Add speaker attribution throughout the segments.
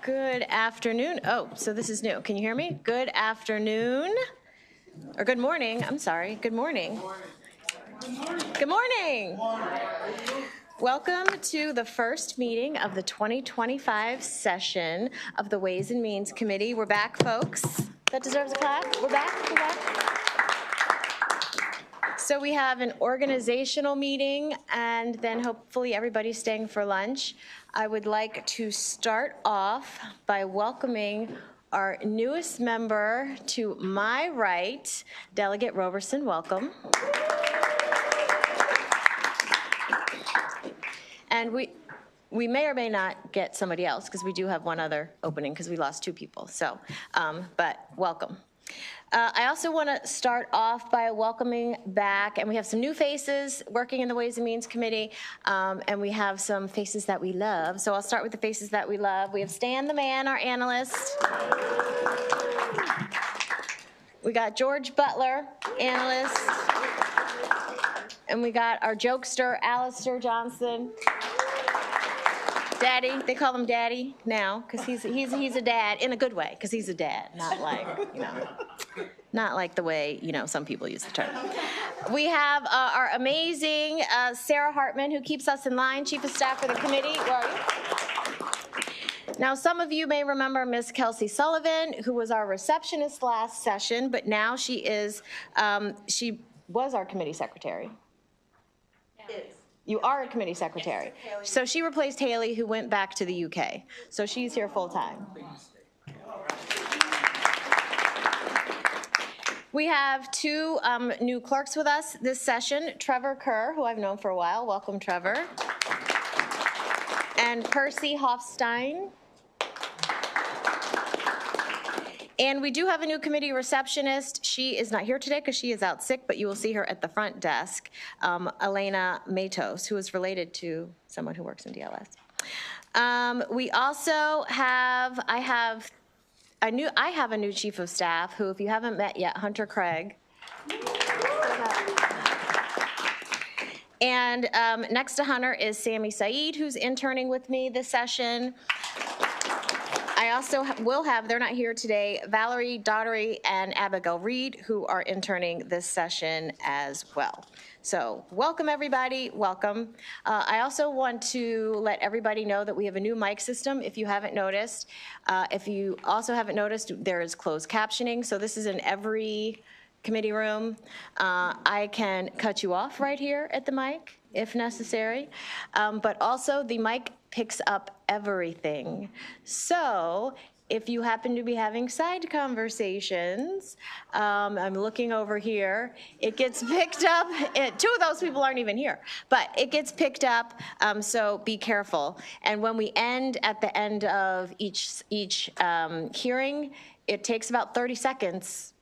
Speaker 1: Good afternoon. Oh, so this is new. Can you hear me? Good afternoon. Or good morning. I'm sorry. Good morning. Good morning. Welcome to the first meeting of the 2025 session of the Ways and Means Committee. We're back, folks. That deserves a clap. We're back. We're back. So we have an organizational meeting, and then hopefully everybody's staying for lunch. I would like to start off by welcoming our newest member to my right, Delegate Roberson. Welcome. And we may or may not get somebody else because we do have one other opening because we lost 2 people. So, but welcome. I also want to start off by welcoming back, and we have some new faces working in the Ways and Means Committee, and we have some faces that we love. So I'll start with the faces that we love. We have Stan the Man, our analyst. We got George Butler, analyst. And we got our jokester, Alistair Johnson. Daddy, they call him Daddy now because he's a dad in a good way because he's a dad, not like, not like the way, some people use the term. We have our amazing Sarah Hartman, who keeps us in line, Chief of Staff for the committee. Where are you? Now, some of you may remember Miss Kelsey Sullivan, who was our receptionist last session, but now she was our committee secretary. You are a committee secretary. So she replaced Haley, who went back to the UK. So she's here full time. We have 2 new clerks with us this session. Trevor Kerr, who I've known for a while. Welcome, Trevor. And Percy Hofstein. And we do have a new committee receptionist. She is not here today because she is out sick, but you will see her at the front desk, Elena Matos, who is related to someone who works in DLS. We also have, I have a new chief of staff who, if you haven't met yet, Hunter Craig. And next to Hunter is Sammy Saeed, who's interning with me this session. I also will have, they're not here today, Valerie Daughtery and Abigail Reed, who are interning this session as well. So welcome, everybody. Welcome. I also want to let everybody know that we have a new mic system, if you haven't noticed. If you also haven't noticed, there is closed captioning. So this is in every committee room. I can cut you off right here at the mic if necessary, but also the mic picks up everything. So if you happen to be having side conversations, I'm looking over here, it gets picked up. 2 of those people aren't even here, but it gets picked up, so be careful. And when we end at the end of each hearing, it takes about 30 seconds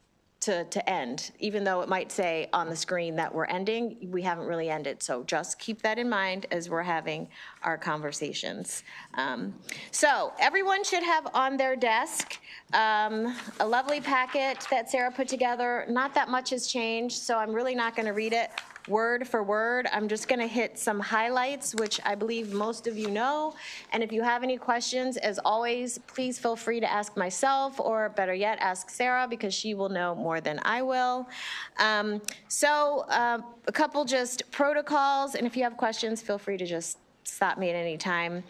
Speaker 1: to end, even though it might say on the screen that we're ending, we haven't really ended. So just keep that in mind as we're having our conversations. So everyone should have on their desk a lovely packet that Sarah put together. Not that much has changed, so I'm really not going to read it word for word. I'm just going to hit some highlights, which I believe most of you know. And if you have any questions, as always, please feel free to ask myself, or better yet, ask Sarah, because she will know more than I will. A couple just protocols, and if you have questions, feel free to just stop me at any time.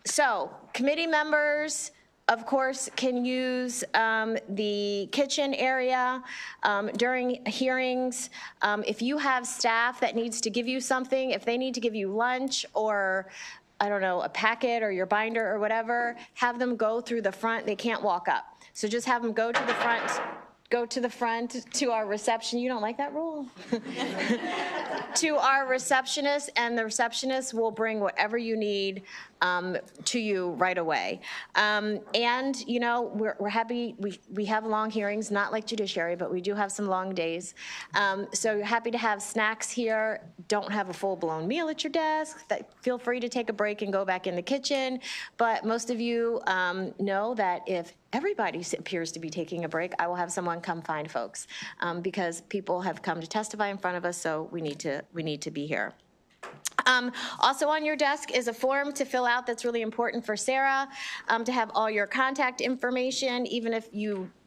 Speaker 1: So committee members, of course, can use the kitchen area during hearings. If you have staff that needs to give you something, if they need to give you lunch or, I don't know, a packet or your binder or whatever, have them go through the front. They can't walk up. So just have them go to the front. Go to the front to our reception. You don't like that rule? To our receptionist, and the receptionist will bring whatever you need to you right away. And we're happy. We have long hearings, not like judiciary, but we do have some long days. So you're happy to have snacks here. Don't have a full-blown meal at your desk. Feel free to take a break and go back in the kitchen. But most of you know that if everybody appears to be taking a break, I will have someone come find folks because people have come to testify in front of us, so we need to be here. Also on your desk is a form to fill out that's really important for Sarah, to have all your contact information. Even if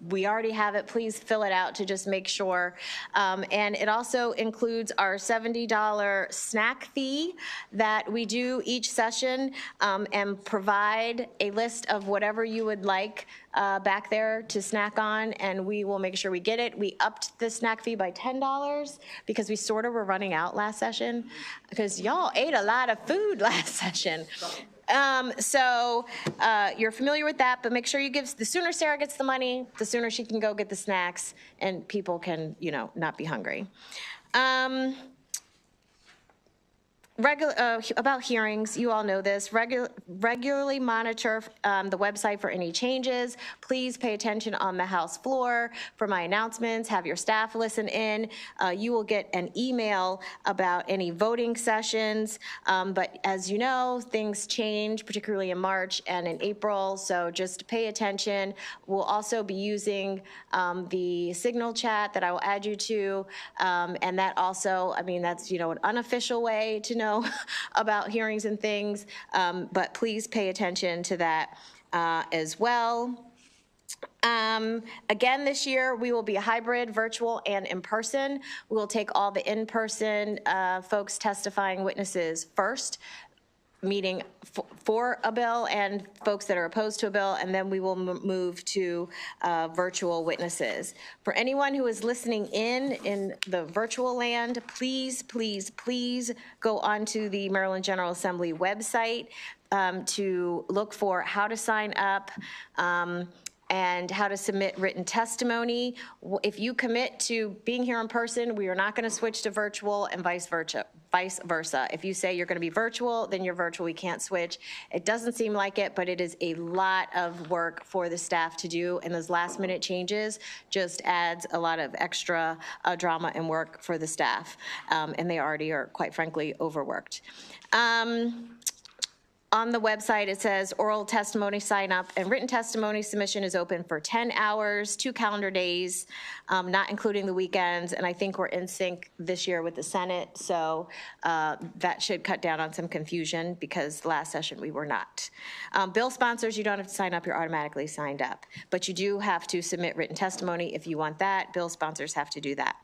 Speaker 1: we already have it, please fill it out to just make sure. And it also includes our $70 snack fee that we do each session, and provide a list of whatever you would like back there to snack on, and we will make sure we get it. We upped the snack fee by $10 because we sort of were running out last session, because y'all ate a lot of food last session. So you're familiar with that, but make sure you give, the sooner Sarah gets the money, the sooner she can go get the snacks and people can, not be hungry. About hearings, you all know this. Regularly monitor the website for any changes. Please pay attention on the House floor for my announcements. Have your staff listen in. You will get an email about any voting sessions. But as you know, things change, particularly in March and in April. So just pay attention. We'll also be using the Signal chat that I will add you to. And that also, that's, an unofficial way to know about hearings and things, but please pay attention to that as well. Again, this year, we will be hybrid, virtual, and in person. We will take all the in-person folks testifying witnesses first, meeting for a bill and folks that are opposed to a bill, and then we will move to virtual witnesses. For anyone who is listening in the virtual land, please, please, please go onto the Maryland General Assembly website to look for how to sign up and how to submit written testimony. If you commit to being here in person, we are not going to switch to virtual, and vice versa. If you say you're going to be virtual, then you're virtual. We can't switch. It doesn't seem like it, but it is a lot of work for the staff to do, and those last-minute changes just adds a lot of extra drama and work for the staff, and they already are, quite frankly, overworked. On the website, it says oral testimony sign up and written testimony submission is open for 10 hours, 2 calendar days, not including the weekends. And I think we're in sync this year with the Senate. So that should cut down on some confusion, because last session we were not. Bill sponsors, you don't have to sign up. You're automatically signed up. But you do have to submit written testimony if you want that. Bill sponsors have to do that.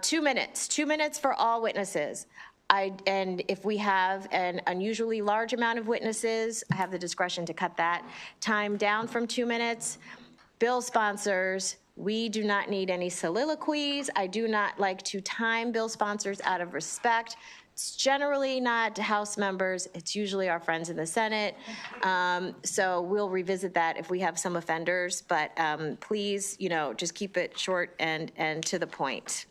Speaker 1: 2 minutes. 2 minutes for all witnesses. And if we have an unusually large amount of witnesses, I have the discretion to cut that time down from 2 minutes. Bill sponsors, we do not need any soliloquies. I do not like to time bill sponsors out of respect. It's generally not House members. It's usually our friends in the Senate. So we'll revisit that if we have some offenders. But please, just keep it short and to the point.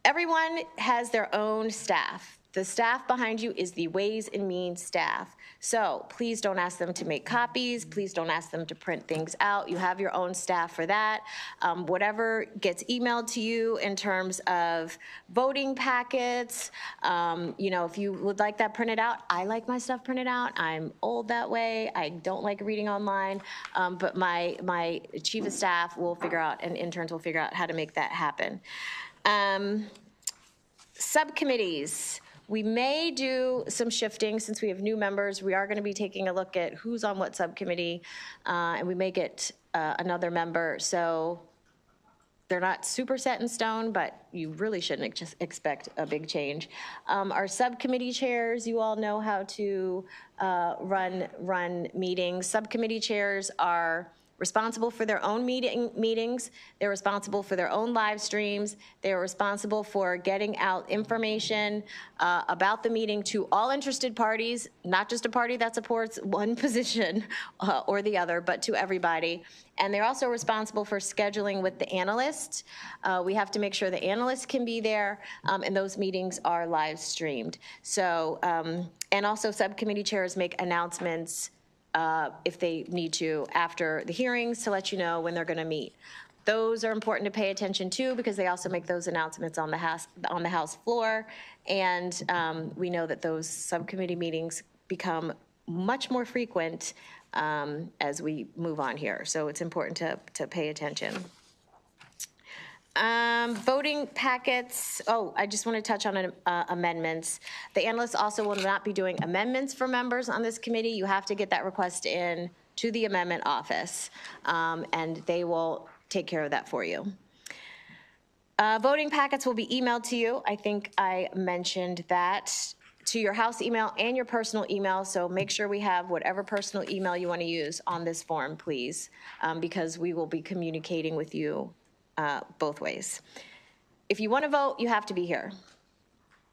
Speaker 1: Everyone has their own staff. The staff behind you is the Ways and Means staff. So please don't ask them to make copies. Please don't ask them to print things out. You have your own staff for that. Whatever gets emailed to you in terms of voting packets, if you would like that printed out, I like my stuff printed out. I'm old that way. I don't like reading online, but my chief of staff will figure out, and interns will figure out how to make that happen. Subcommittees. We may do some shifting since we have new members. We are going to be taking a look at who's on what subcommittee, and we may get another member. So they're not super set in stone, but you really shouldn't just expect a big change. Our subcommittee chairs, you all know how to run meetings. Subcommittee chairs are responsible for their own meetings. They're responsible for their own live streams. They're responsible for getting out information about the meeting to all interested parties, not just a party that supports one position or the other, but to everybody. And they're also responsible for scheduling with the analysts. We have to make sure the analysts can be there, and those meetings are live streamed. So, and also subcommittee chairs make announcements if they need to after the hearings to let you know when they're going to meet. Those are important to pay attention to because they also make those announcements on the House floor, and we know that those subcommittee meetings become much more frequent as we move on here. So it's important to pay attention. Voting packets, oh, I just want to touch on amendments. The analysts also will not be doing amendments for members on this committee. You have to get that request in to the amendment office, and they will take care of that for you. Voting packets will be emailed to you. I think I mentioned that, to your house email and your personal email, so make sure we have whatever personal email you want to use on this form, please, because we will be communicating with you both ways. If you want to vote, you have to be here.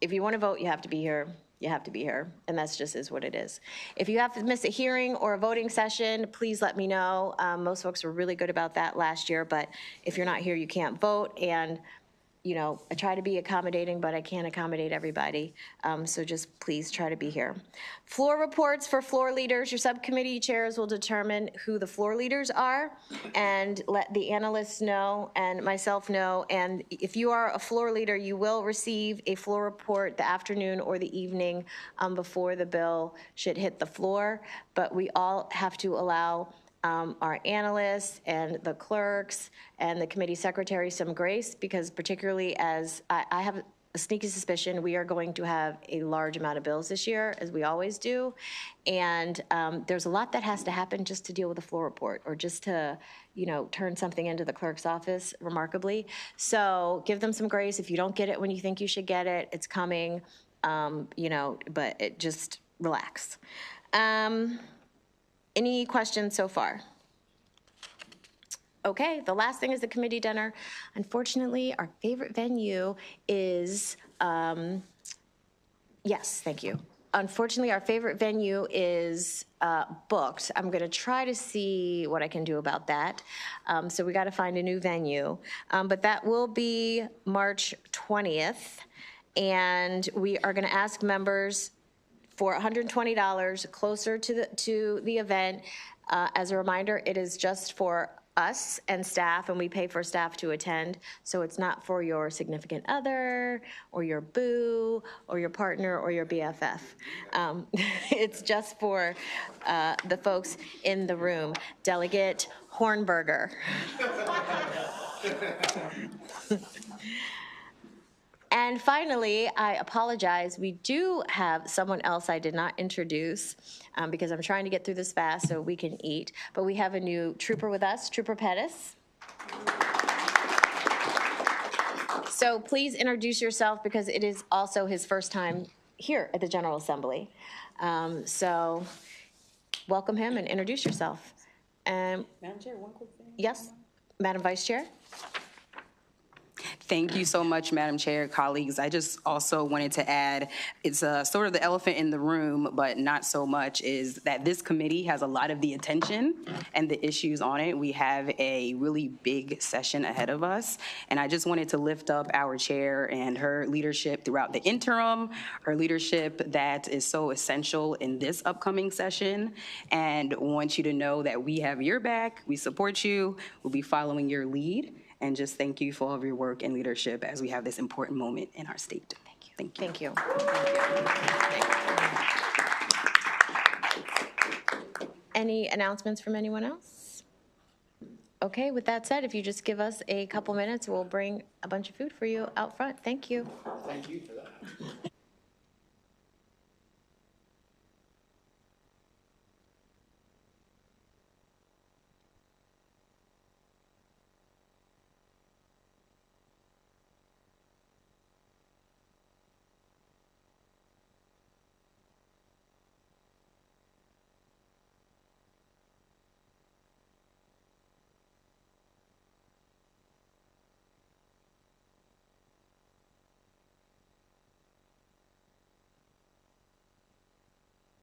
Speaker 1: If you want to vote, you have to be here. You have to be here, and that's just is what it is. If you have to miss a hearing or a voting session, please let me know. Most folks were really good about that last year, but if you're not here, you can't vote, and you know, I try to be accommodating, but I can't accommodate everybody. So just please try to be here. Floor reports for floor leaders. Your subcommittee chairs will determine who the floor leaders are and let the analysts know and myself know. And if you are a floor leader, you will receive a floor report the afternoon or the evening before the bill should hit the floor. But we all have to allow our analysts and the clerks and the committee secretary some grace, because particularly as I have a sneaky suspicion we are going to have a large amount of bills this year, as we always do. And there's a lot that has to happen just to deal with a floor report or just to, you know, turn something into the clerk's office remarkably. So give them some grace. If you don't get it when you think you should get it, it's coming, you know, but it just relax. Any questions so far? Okay, the last thing is the committee dinner. Unfortunately, our favorite venue is, yes, thank you. Unfortunately, our favorite venue is booked. I'm going to try to see what I can do about that. So we got to find a new venue. But that will be March 20th. And we are going to ask members for $120 closer to the event. As a reminder, it is just for us and staff, and we pay for staff to attend, so it's not for your significant other or your boo or your partner or your BFF. It's just for the folks in the room. Delegate Hornberger. And finally, I apologize, we do have someone else I did not introduce because I'm trying to get through this fast so we can eat, but we have a new trooper with us, Trooper Pettis. So please introduce yourself, because it is also his first time here at the General Assembly. So welcome him and introduce yourself.
Speaker 2: Madam Chair, one quick thing.
Speaker 1: Yes, Madam Vice Chair.
Speaker 2: Thank you so much, Madam Chair, colleagues. I just also wanted to add, it's sort of the elephant in the room, but not so much, is that this committee has a lot of the attention and the issues on it. We have a really big session ahead of us, and I just wanted to lift up our chair and her leadership throughout the interim, her leadership that is so essential in this upcoming session, and want you to know that we have your back, we support you, we'll be following your lead. And just thank you for all of your work and leadership as we have this important moment in our state. Thank you.
Speaker 1: Thank you. Any announcements from anyone else? Okay, with that said, if you just give us a couple minutes, we'll bring a bunch of food for you out front. Thank you.
Speaker 3: Thank you for that.